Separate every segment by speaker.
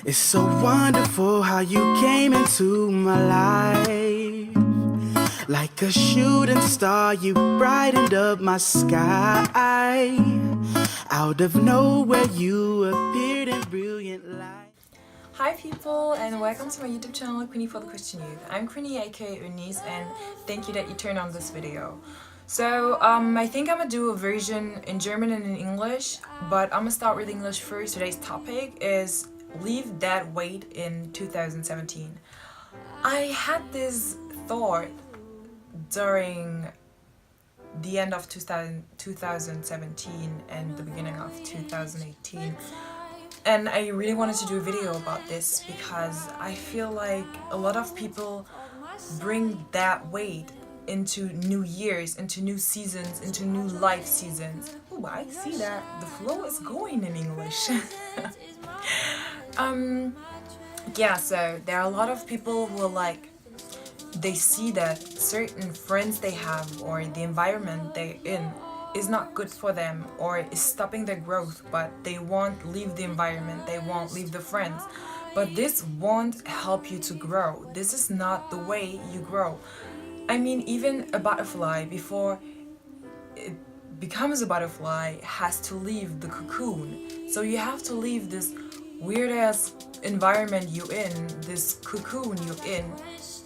Speaker 1: It's so wonderful how you came into my life. Like a shooting star, you brightened up my sky. Out of nowhere, you appeared in brilliant light.
Speaker 2: Hi people, and welcome to my YouTube channel, Queenie for the Christian Youth. I'm Queenie aka Eunice, and thank you that you turned on this video. So I think I'm gonna do a version in German and in English, but I'm gonna start with English first. Today's topic is leave that weight in 2017. I had this thought during the end of 2017 and the beginning of 2018, and I really wanted to do a video about this because I feel like a lot of people bring that weight into new years, into new seasons, into new life seasons. Oh, I see that the flow is going in English. Yeah, so there are a lot of people who are like, they see that certain friends they have or the environment they're in is not good for them or is stopping their growth, but they won't leave the environment, they won't leave the friends. But this won't help you to grow. This is not the way you grow. I mean, even a butterfly, before it becomes a butterfly, has to leave the cocoon. So you have to leave this weird ass environment you're in, this cocoon you're in,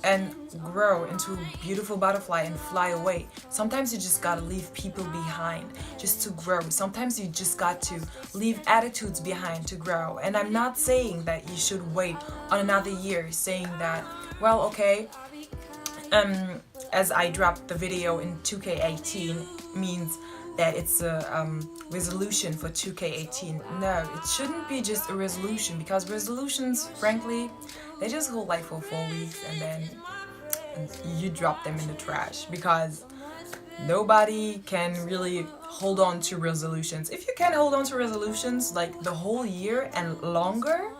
Speaker 2: and grow into a beautiful butterfly and fly away. Sometimes you just gotta leave people behind just to grow. Sometimes you just got to leave attitudes behind to grow. And I'm not saying that you should wait on another year, saying that, well, okay, as I dropped the video in 2K18 means that it's a resolution for 2K18. No, it shouldn't be just a resolution, because resolutions, frankly, they just hold like for 4 weeks and then you drop them in the trash, because nobody can really hold on to resolutions. If you can hold on to resolutions like the whole year and longer,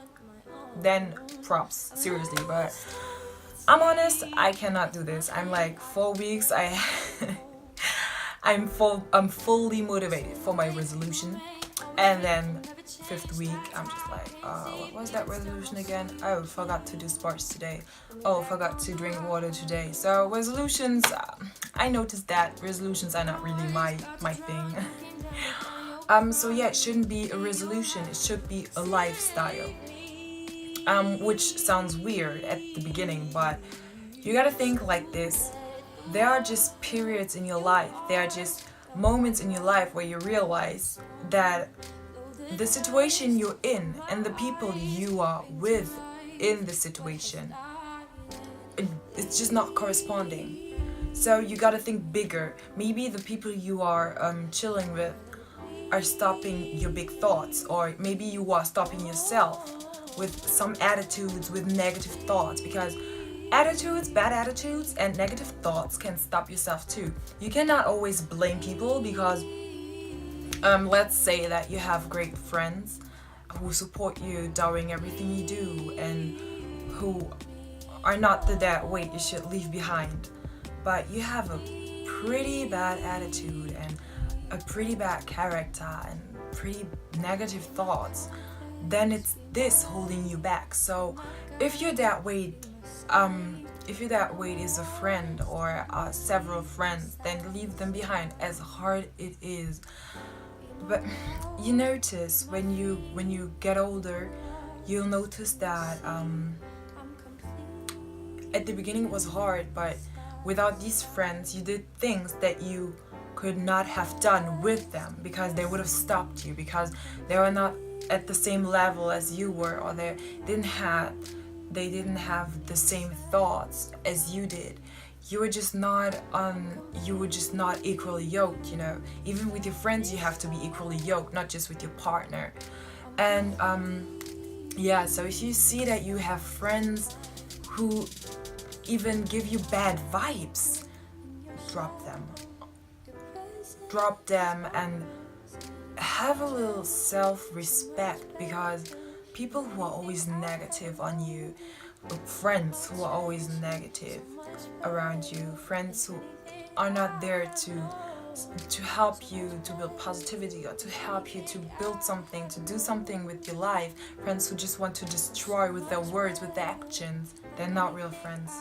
Speaker 2: then props, seriously. But I'm honest, I cannot do this. I'm like 4 weeks, I'm fully motivated for my resolution, and then 5th week I'm just like, what was that resolution again? Oh, forgot to do sports today. Oh, forgot to drink water today. So resolutions, I noticed that resolutions are not really my thing. So yeah, it shouldn't be a resolution, it should be a lifestyle. Which sounds weird at the beginning, but you gotta think like this. There are just periods in your life, there are just moments in your life where you realize that the situation you're in and the people you are with in the situation, it's just not corresponding. So you gotta think bigger. Maybe the people you are chilling with are stopping your big thoughts, or maybe you are stopping yourself with some attitudes, with negative thoughts, because attitudes, bad attitudes and negative thoughts can stop yourself too. You cannot always blame people, because let's say that you have great friends who support you during everything you do and who are not the dead weight you should leave behind, but you have a pretty bad attitude and a pretty bad character and pretty negative thoughts, then it's this holding you back. So if you're that weight, is a friend or several friends, then leave them behind, as hard it is. But you notice when you get older, you'll notice that at the beginning it was hard, but without these friends you did things that you could not have done with them, because they would have stopped you, because they were not at the same level as you were, or they didn't have the same thoughts as you did. You were just not equally yoked, you know. Even with your friends you have to be equally yoked, not just with your partner. And yeah, so if you see that you have friends who even give you bad vibes, drop them and have a little self-respect, because people who are always negative on you, friends who are always negative around you, friends who are not there to to help you to build positivity, or to help you to build something, to do something with your life. Friends who just want to destroy with their words, with their actions, they're not real friends.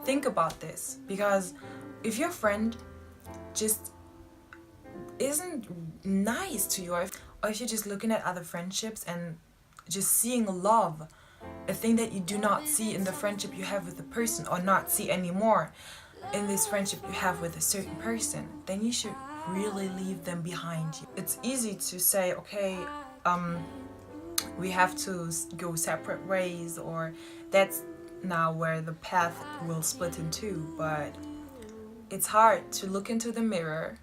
Speaker 2: Think about this, because if your friend just isn't nice to you, or if you're just looking at other friendships and just seeing love, a thing that you do not see in the friendship you have with the person, or not see anymore in this friendship you have with a certain person, then you should really leave them behind you. It's easy to say, okay, we have to go separate ways, or that's now where the path will split in two. But it's hard to look into the mirror,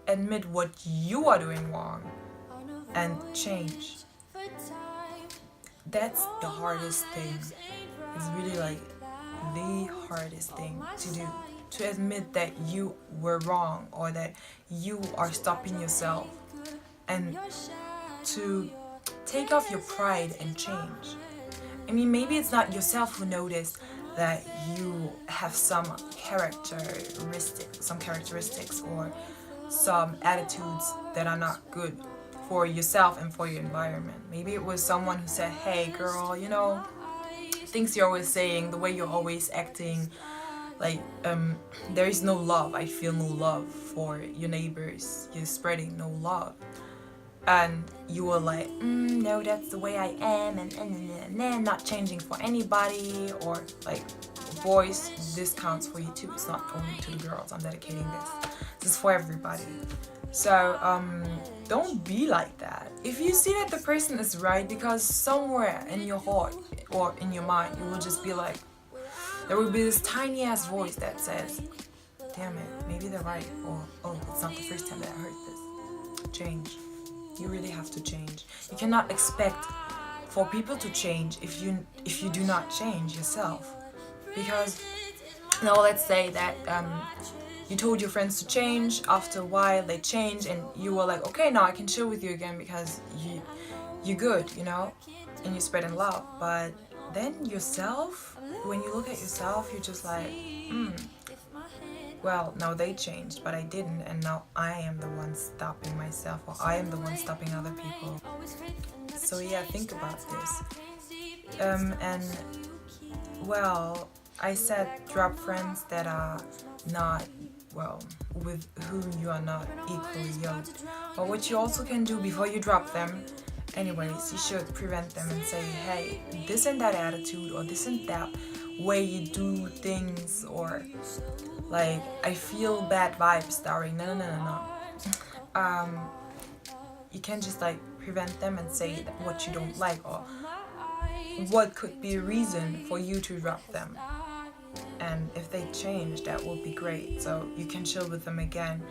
Speaker 2: admit what you are doing wrong, and change. That's the hardest thing. It's really like the hardest thing to do, to admit that you were wrong, or that you are stopping yourself, and to take off your pride and change. I mean, maybe it's not yourself who noticed that you have some characteristics or some attitudes that are not good for yourself and for your environment. Maybe it was someone who said, hey girl, you know, things you're always saying, the way you're always acting, like there is no love. I feel no love for your neighbors. You're spreading no love. And you were like, no, that's the way I am, and not changing for anybody. Or like, boys, this counts for you too. It's not only to the girls. I'm dedicating this. This is for everybody. So don't be like that. If you see that the person is right, because somewhere in your heart or in your mind, you will just be like, there will be this tiny ass voice that says, damn it, maybe they're right, or oh, it's not the first time that I heard this. Change. You really have to change. You cannot expect for people to change if you do not change yourself. Because now let's say that you told your friends to change, after a while they change, and you were like, okay, now I can chill with you again because you're good, you know, and you're spreading love. But then yourself, when you look at yourself, you're just like, well, now they changed, but I didn't, and now I am the one stopping myself, or I am the one stopping other people. So yeah, think about this. And well, I said drop friends that are not, well, with whom you are not equally yoked. But what you also can do before you drop them, anyways, you should prevent them and say, hey, this and that attitude, or this and that way you do things, or like, I feel bad vibes, darling. No. You can just like prevent them and say what you don't like, or what could be a reason for you to drop them. And if they change, that will be great. So you can chill with them again.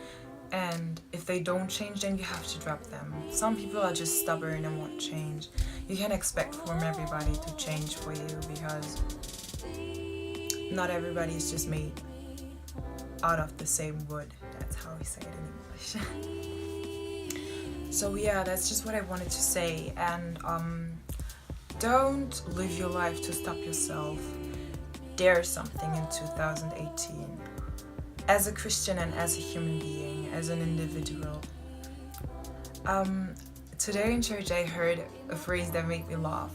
Speaker 2: And if they don't change, then you have to drop them. Some people are just stubborn and won't change. You can't expect from everybody to change for you, because not everybody is just made out of the same wood. That's how we say it in English. So yeah, that's just what I wanted to say. And don't live your life to stop yourself. Dare something in 2018. As a Christian and as a human being, as an individual. Today in church I heard a phrase that made me laugh.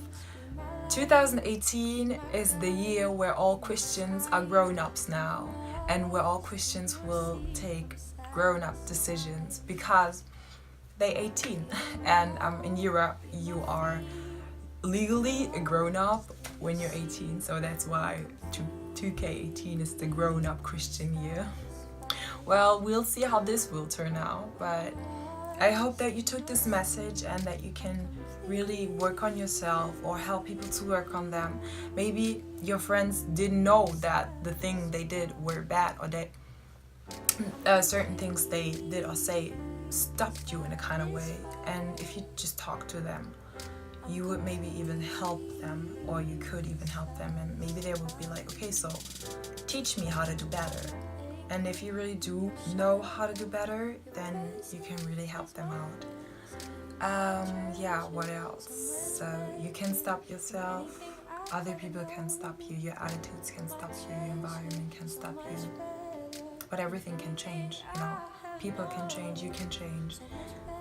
Speaker 2: 2018 is the year where all Christians are grown-ups now, and where all Christians will take grown-up decisions, because they're 18. And in Europe you are legally a grown-up when you're 18, so that's why 2K18 is the grown-up Christian year. Well, we'll see how this will turn out, but I hope that you took this message and that you can really work on yourself, or help people to work on them. Maybe your friends didn't know that the thing they did were bad, or that certain things they did or say stopped you in a kind of way. And if you just talk to them, you would maybe even help them, or you could even help them, and maybe they would be like, okay, so teach me how to do better. And if you really do know how to do better, then you can really help them out. Yeah, what else? So you can stop yourself, other people can stop you, your attitudes can stop you, your environment can stop you, but everything can change, you know. People can change, you can change,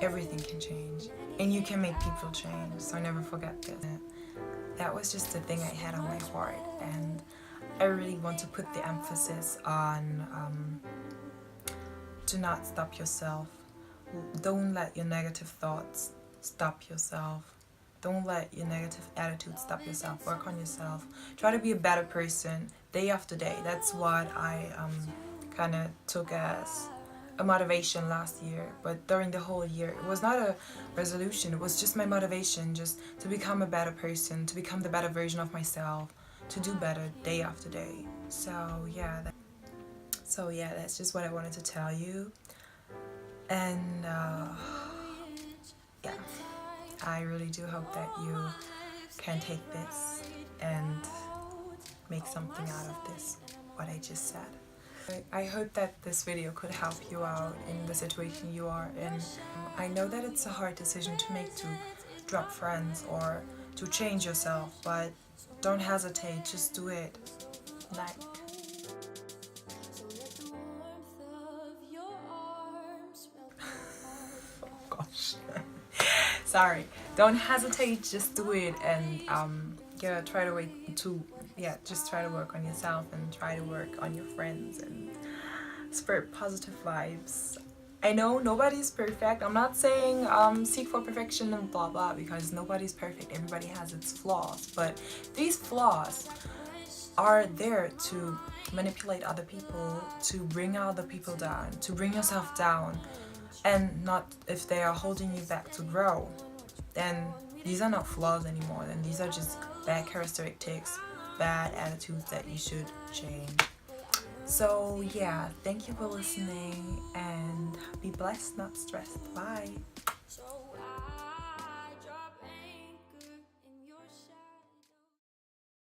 Speaker 2: everything can change, and you can make people change. So never forget this. That was just the thing I had on my heart, and I really want to put the emphasis on do not stop yourself. Don't let your negative thoughts stop yourself. Don't let your negative attitude stop yourself. Work on yourself. Try to be a better person day after day. That's what I kind of took as a motivation last year. But during the whole year, it was not a resolution. It was just my motivation, just to become a better person, to become the better version of myself, to do better day after day. So yeah, that's just what I wanted to tell you. And yeah, I really do hope that you can take this and make something out of this, what I just said. I hope that this video could help you out in the situation you are in. I know that it's a hard decision to make, to drop friends or to change yourself, but don't hesitate, just do it. Like, gosh. Sorry. Don't hesitate, just do it, and yeah, try to just try to work on yourself and try to work on your friends and spread positive vibes. I know nobody's perfect. I'm not saying seek for perfection and blah blah, because nobody's perfect. Everybody has its flaws, but these flaws are there to manipulate other people, to bring other people down, to bring yourself down. And not if they are holding you back to grow, then these are not flaws anymore. Then these are just bad characteristics, bad attitudes that you should change. So yeah, thank you for listening, and be blessed, not stressed. Bye.